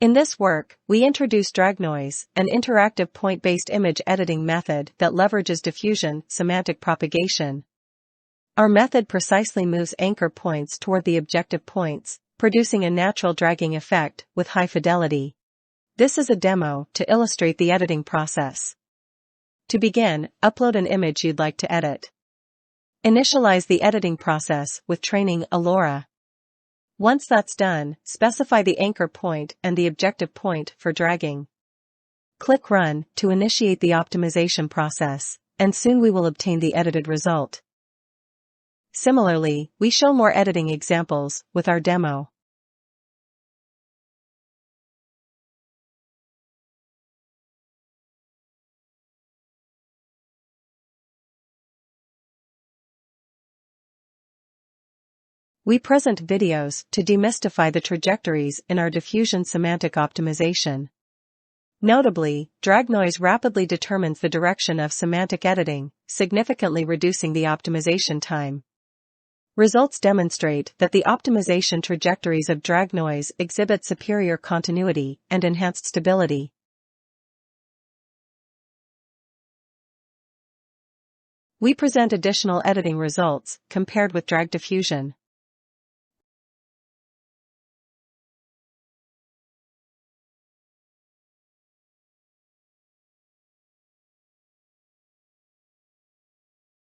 In this work, we introduce drag noise, an interactive point-based image editing method that leverages diffusion semantic propagation. Our method precisely moves anchor points toward the objective points, producing a natural dragging effect with high fidelity. This is a demo to illustrate the editing process. To begin, upload an image you'd like to edit. Initialize the editing process with training LoRa. Once that's done, specify the anchor point and the objective point for dragging. Click Run to initiate the optimization process, and soon we will obtain the edited result. Similarly, we show more editing examples with our demo. We present videos to demystify the trajectories in our diffusion semantic optimization. Notably, drag noise rapidly determines the direction of semantic editing, significantly reducing the optimization time. Results demonstrate that the optimization trajectories of drag noise exhibit superior continuity and enhanced stability. We present additional editing results compared with drag diffusion.